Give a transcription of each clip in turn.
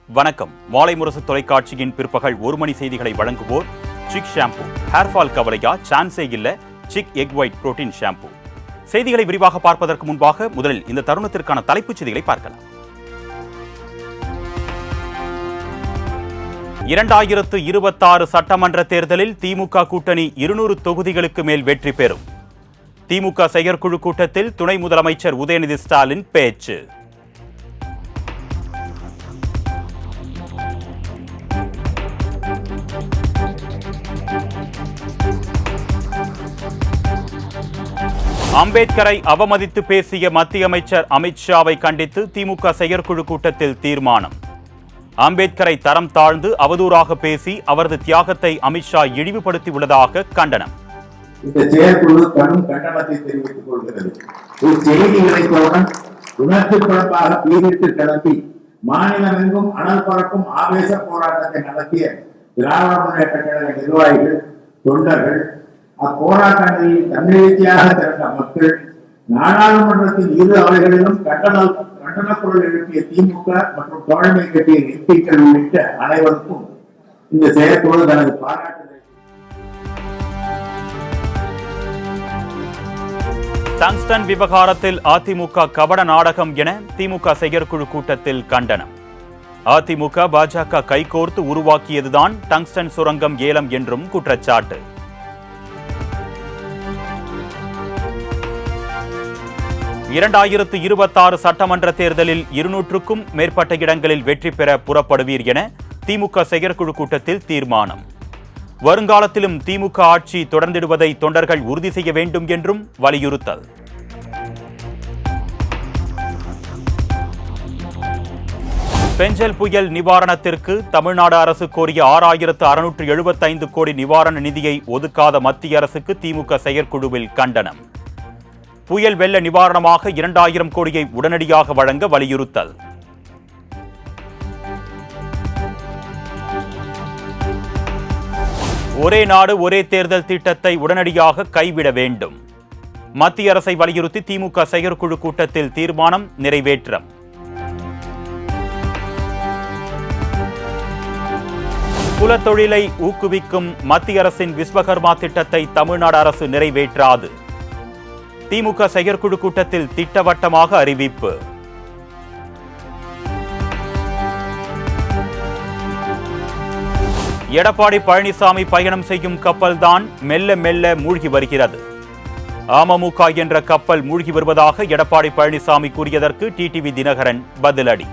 வணக்கம். மாலை முரசு தொலைக்காட்சியின் பிற்பகல் 1 மணி செய்திகளை வழங்குவோர் சிக் ஷாம்பு. ஹேர்ஃபால் கவலையா? சான்ஸே இல்ல. Chik egg white protein shampoo. செய்திகளை விரிவாக பார்ப்பதற்கு முன்பாக முதலில் இந்த தருணத்திற்கான தலைப்புச் செய்திகளை பார்க்கலாம். 2026 சட்டமன்ற தேர்தலில் திமுக கூட்டணி 200 தொகுதிகளுக்கு மேல் வெற்றி பெறும். திமுக செயற்குழு கூட்டத்தில் துணை முதலமைச்சர் உதயநிதி ஸ்டாலின் பேச்சு. அம்பேத்கரை அவமதித்து பேசிய மத்திய அமைச்சர் அமித்ஷாவை கண்டித்து திமுக செயற்குழு கூட்டத்தில் தீர்மானம். அம்பேத்கரை தரம் தாழ்ந்து அவதூறாக பேசி அவரது தியாகத்தை அமித்ஷா இழிவுபடுத்தியுள்ளதாக கண்டனம். இந்த செயற்குழு கடும் கண்டனத்தை தெரிவித்துக் கொள்கிறது. இச்செய்திகளைத்தவுடன் உணர்ச்சி குழப்பாக பீரிட்டு கிளம்பி மாநிலமெங்கும் அனல் பறக்கும் ஆவேச போராட்டத்தை நடத்திய திராவிட முன்னேற்ற கழக நிர்வாகிகள், தொண்டர்கள், அப்போராட்டங்களில் தன்னெழுச்சியாக திரண்ட மக்கள், நாடாளுமன்றத்தின் இரு அவைகளிலும் கண்டன குரல் எழுப்பிய திமுக மற்றும் தோழமை கட்டிய எம்பிக்கள் உள்ளிட்ட அனைவருக்கும் இந்த செயற்குழு தனது பாராட்டுதலை. டங்ஸ்டன் விவகாரத்தில் அதிமுக கபட நாடகம் என திமுக செயற்குழு கூட்டத்தில் கண்டனம். அதிமுக பாஜக கைகோர்த்து உருவாக்கியதுதான் டங்ஸ்டன் சுரங்கம் ஏலம் என்றும் குற்றச்சாட்டு. (2026) சட்டமன்ற தேர்தலில் 200க்கும் மேற்பட்ட இடங்களில் வெற்றி பெற புறப்படுவீர் என திமுக செயற்குழு கூட்டத்தில் தீர்மானம். வருங்காலத்திலும் திமுக ஆட்சி தொடர்ந்திடுவதை தொண்டர்கள் உறுதி செய்ய வேண்டும் என்றும் வலியுறுத்தல். பெஞ்சல் புயல் நிவாரணத்திற்கு தமிழ்நாடு அரசு கோரிய 6,675 கோடி நிவாரண நிதியை ஒதுக்காத மத்திய அரசுக்கு திமுக செயற்குழுவில் கண்டனம். புயல் வெள்ள நிவாரணமாக 2,000 கோடியை உடனடியாக வழங்க வலியுறுத்தல். ஒரே நாடு ஒரே தேர்தல் திட்டத்தை உடனடியாக கைவிட வேண்டும். மத்திய அரசை வலியுறுத்தி திமுக செயற்குழு கூட்டத்தில் தீர்மானம் நிறைவேற்றம். குலத்தொழிலை ஊக்குவிக்கும் மத்திய அரசின் விஸ்வகர்மா திட்டத்தை தமிழ்நாடு அரசு நிறைவேற்றாது. திமுக செயற்குழு கூட்டத்தில் திட்டவட்டமாக அறிவிப்பு. எடப்பாடி பழனிசாமி பயணம் செய்யும் கப்பல் தான் மெல்ல மெல்ல மூழ்கி வருகிறது. அமமுக என்ற கப்பல் மூழ்கி வருவதாக எடப்பாடி பழனிசாமி கூறியதற்கு டிடிவி தினகரன் பதிலடி.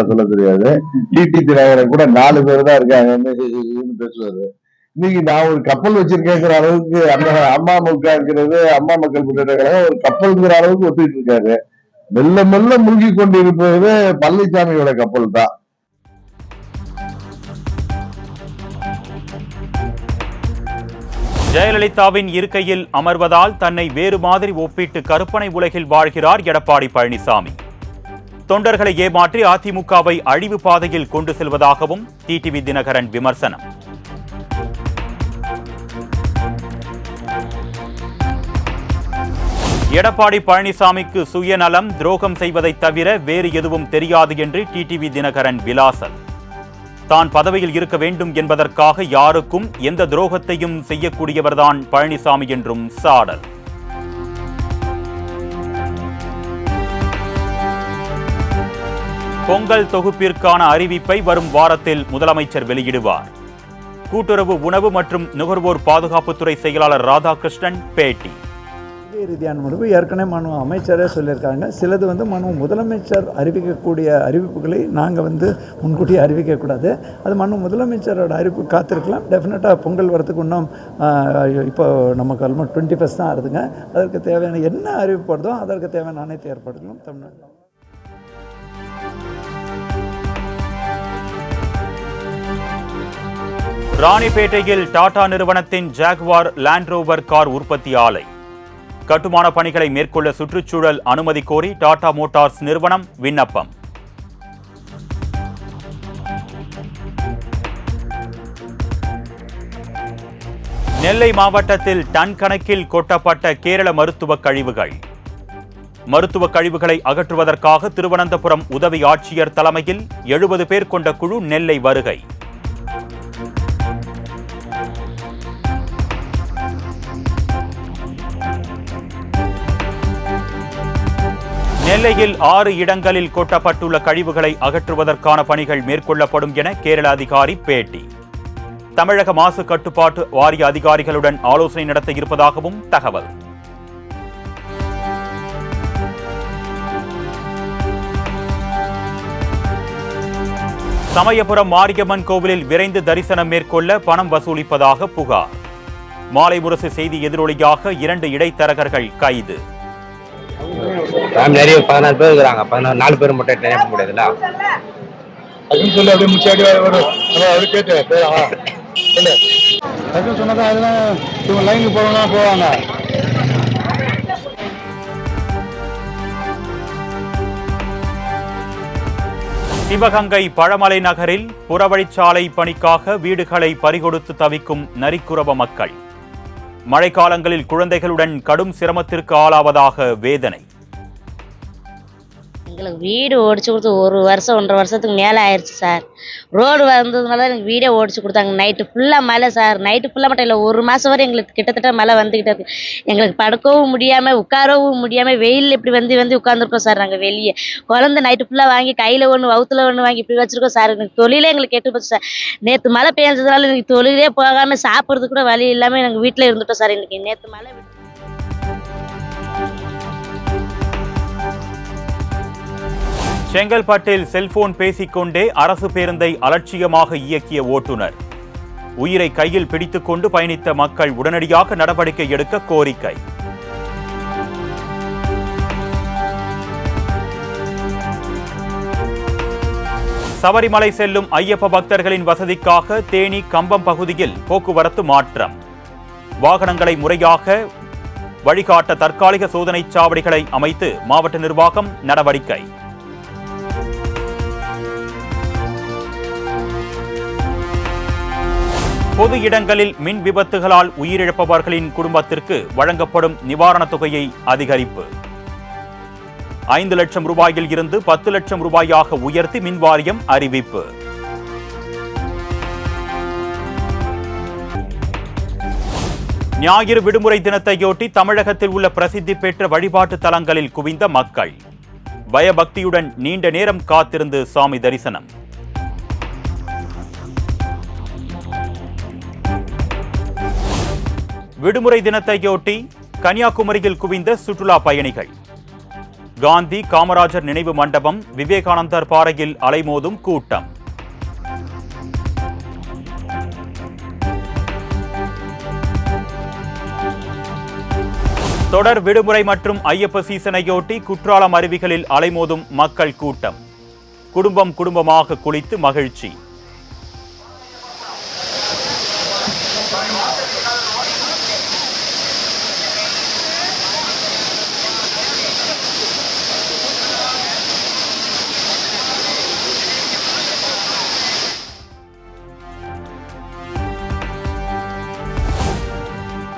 சொல்ல தெரியாது. டிடி தினகரன் கூட 4 பேர் தான் இருக்காங்க பேசுவாரு. இன்னைக்கு நான் ஒரு கப்பல் வச்சிருக்கேங்கிற அளவுக்கு அமமுகங்கிறது, அம்மா மக்கள் முன்னேற்ற கழகம் ஒரு கப்பல்ங்கிற அளவுக்கு ஒத்துக்கிட்டு இருக்காரு. மெல்ல மெல்ல மூழ்கி கொண்டிருப்பது பழனிசாமியோட கப்பல் தான். ஜெயலலிதாவின் இருக்கையில் அமர்வதால் தன்னை வேறு மாதிரி ஒப்பிட்டு கற்பனை உலகில் வாழ்கிறார் எடப்பாடி பழனிசாமி. தொண்டர்களை ஏமாற்றி அதிமுகவை அழிவு பாதையில் கொண்டு செல்வதாகவும் டிடிவி தினகரன் விமர்சனம். எடப்பாடி பழனிசாமிக்கு சுயநலம், துரோகம் செய்வதை தவிர வேறு எதுவும் தெரியாது என்று டிடிவி தினகரன் விலாசல். தான் பதவியில் இருக்க வேண்டும் என்பதற்காக யாருக்கும் எந்த துரோகத்தையும் செய்யக்கூடியவர்தான் பழனிசாமி என்றும் சாடல். பொங்கல் தொகுப்பிற்கான அறிவிப்பை வரும் வாரத்தில் முதலமைச்சர் வெளியிடுவார். கூட்டுறவு, உணவு மற்றும் நுகர்வோர் பாதுகாப்புத்துறை செயலாளர் ராதாகிருஷ்ணன் பேட்டி. ரீதியான மனு ஏற்கனவே அமைச்சரே சொல்லியிருக்காங்க. சிலது முதலமைச்சர் அறிவிக்கக்கூடிய அறிவிப்புகளை நாங்கள் முன்கூட்டியே அறிவிக்கக்கூடாது. அது முதலமைச்சரோட அறிவிப்பு காத்திருக்கலாம். டெஃபினட்டாக பொங்கல் வரத்துக்கு இன்னும் இப்போ நமக்கு ஆல்மோஸ்ட் 21 தான் ஆகுதுங்க. அதற்கு தேவையான என்ன அறிவிப்பு வருதோ அதற்கு தேவையான அனைத்து ஏற்பாடுகளும் தமிழ்நாடு. ராணிப்பேட்டையில் டாடா நிறுவனத்தின் ஜாகுவார் லேண்ட் ரோவர் கார் உற்பத்தி ஆலை. கட்டுமான பணிகளை மேற்கொள்ள சுற்றுச்சூழல் அனுமதி கோரி டாடா மோட்டார்ஸ் நிறுவனம் விண்ணப்பம். நெல்லை மாவட்டத்தில் டன் கணக்கில் கொட்டப்பட்ட கேரள மருத்துவ கழிவுகள். மருத்துவ கழிவுகளை அகற்றுவதற்காக திருவனந்தபுரம் உதவி ஆட்சியர் தலைமையில் 70 பேர் கொண்ட குழு நெல்லை வருகை. நெல்லையில் 6 இடங்களில் கொட்டப்பட்டுள்ள கழிவுகளை அகற்றுவதற்கான பணிகள் மேற்கொள்ளப்படும் என கேரள அதிகாரி பேட்டி. தமிழக மாசு கட்டுப்பாட்டு வாரிய அதிகாரிகளுடன் ஆலோசனை நடத்த இருப்பதாகவும் தகவல். சமயபுரம் மாரியம்மன் கோவிலில் விரைந்து தரிசனம் மேற்கொள்ள பணம் வசூலிப்பதாக புகார். மாலை முரசு செய்தி எதிரொலியாக 2 இடைத்தரகர்கள் கைது. நிறைய 14 பேர் இருக்கிறாங்க. 4 பேர் மட்டும் நினைக்க முடியாதுல்ல அப்படின்னு சொல்லி அப்படியே முச்சாடி அவரு கேட்டு சொன்னதான் அதெல்லாம் இவங்க லைனுக்கு போகணும் போவாங்க. சிவகங்கை பழமலை நகரில் புறவழிச்சாலை பணிக்காக வீடுகளை பறிகொடுத்து தவிக்கும் நரிக்குறவ மக்கள். மழைக்காலங்களில் குழந்தைகளுடன் கடும் சிரமத்திற்கு ஆளாவதாக வேதனை. எங்களுக்கு வீடு ஓடிச்சு கொடுத்து 1 வருஷம் 1.5 வருஷத்துக்கு மேலே ஆயிடுச்சு சார். ரோடு வந்ததுனால எனக்கு வீடே ஓடிச்சு கொடுத்தாங்க. நைட்டு ஃபுல்லாக மழை சார். நைட்டு ஃபுல்லாக மட்டும் இல்லை, 1 மாதம் வரை எங்களுக்கு கிட்டத்தட்ட மழை வந்துக்கிட்டே இருக்கு. எங்களுக்கு படுக்கவும் முடியாமல் உட்காரவும் முடியாமல் வெயில் இப்படி வந்து உட்காந்துருக்கோம் சார். நாங்கள் வெளியே குழந்தை நைட்டு ஃபுல்லாக வாங்கி கையில் ஒன்று வவுத்துல ஒன்று வாங்கி இப்படி வச்சுருக்கோம் சார். எனக்கு தொழிலே எங்களுக்கு கெட்டு போச்சு சார். நேற்று மழை பெஞ்சதுனால எனக்கு தொழிலே போகாமல் சாப்பிட்றது கூட வழி இல்லாமல் எங்கள் வீட்டில் இருந்துட்டோம் சார். இன்னைக்கு நேற்று மழை செங்கல்பட்டில் செல்போன் பேசிக்கொண்டே அரசு பேருந்தை அலட்சியமாக இயக்கிய ஓட்டுநர். உயிரை கையில் பிடித்துக்கொண்டு பயணித்த மக்கள் உடனடியாக நடவடிக்கை எடுக்க கோரிக்கை. சபரிமலை செல்லும் ஐயப்ப பக்தர்களின் வசதிக்காக தேனி கம்பம் பகுதியில் போக்குவரத்து மாற்றம். வாகனங்களை முறையாக வழிகாட்ட தற்காலிக சோதனை சாவடிகளை அமைத்து மாவட்ட நிர்வாகம் நடவடிக்கை. பொது இடங்களில் மின் விபத்துகளால் உயிரிழப்பவர்களின் குடும்பத்திற்கு வழங்கப்படும் நிவாரணத் தொகையை அதிகரிப்பு. 5 லட்சம் ரூபாயில் இருந்து 10 லட்சம் ரூபாயாக உயர்த்தி மின் வாரியம் அறிவிப்பு. ஞாயிறு விடுமுறை தினத்தையொட்டி தமிழகத்தில் உள்ள பிரசித்தி பெற்ற வழிபாட்டு தலங்களில் குவிந்த மக்கள். பயபக்தியுடன் நீண்ட நேரம் காத்திருந்து சாமி தரிசனம். விடுமுறை தினத்தையொட்டி கன்னியாகுமரியில் குவிந்த சுற்றுலா பயணிகள். காந்தி காமராஜர் நினைவு மண்டபம், விவேகானந்தர் பாறையில் அலைமோதும் கூட்டம். தொடர் விடுமுறை மற்றும் ஐயப்ப சீசனையொட்டி குற்றாலம் அருவிகளில் அலைமோதும் மக்கள் கூட்டம். குடும்பம் குடும்பமாக குளித்து மகிழ்ச்சி.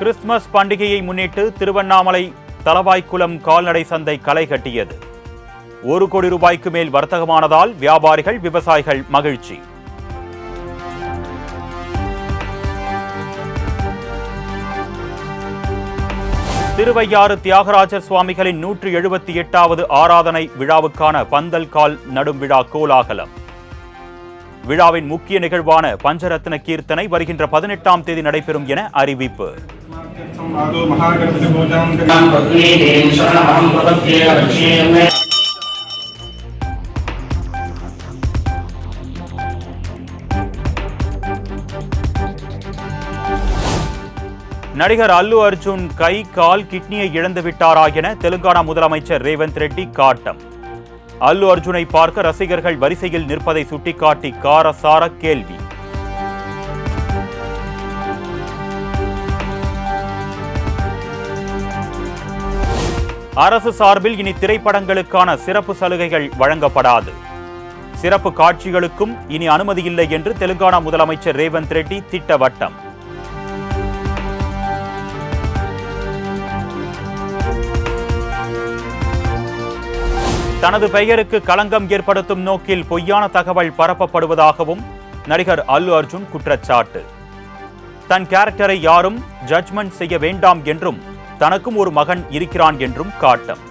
கிறிஸ்துமஸ் பண்டிகையை முன்னிட்டு திருவண்ணாமலை தலவாய்க்குளம் கால்நடை சந்தை களை கட்டியது. 1 கோடி ரூபாய்க்கு மேல் வர்த்தகமானதால் வியாபாரிகள் விவசாயிகள் மகிழ்ச்சி. திருவையாறு தியாகராஜர் சுவாமிகளின் 178வது ஆராதனை விழாவுக்கான பந்தல் கால் நடும் விழா கோலாகலம். விழாவின் முக்கிய நிகழ்வான பஞ்சரத்ன கீர்த்தனை வருகின்ற 18ஆம் தேதி நடைபெறும் என அறிவிப்பு. நடிகர் அல்லு அர்ஜுன் கை கால் கிட்னியை இழந்து விட்டாரா என தெலுங்கானா முதலமைச்சர் ரேவந்த் ரெட்டி காட்டம். அல்லு அர்ஜுனை பார்க்க ரசிகர்கள் வரிசையில் நிற்பதை சுட்டிக்காட்டி காரசார கேள்வி. அரசு சார்பில் இனி திரைப்படங்களுக்கான சிறப்பு சலுகைகள் வழங்கப்படாது. சிறப்பு காட்சிகளுக்கும் இனி அனுமதி இல்லை என்று தெலுங்கானா முதலமைச்சர் ரேவந்த் ரெட்டி திட்டவட்டம். தனது பெயருக்கு களங்கம் ஏற்படுத்தும் நோக்கில் பொய்யான தகவல் பரப்பப்படுவதாகவும் நடிகர் அல்லு அர்ஜுன் குற்றச்சாட்டு. தன் கேரக்டரை யாரும் ஜட்ஜ்மெண்ட் செய்ய வேண்டாம் என்றும் தனக்கும் ஒரு மகன் இருக்கிறான் என்றும் காட்டம்.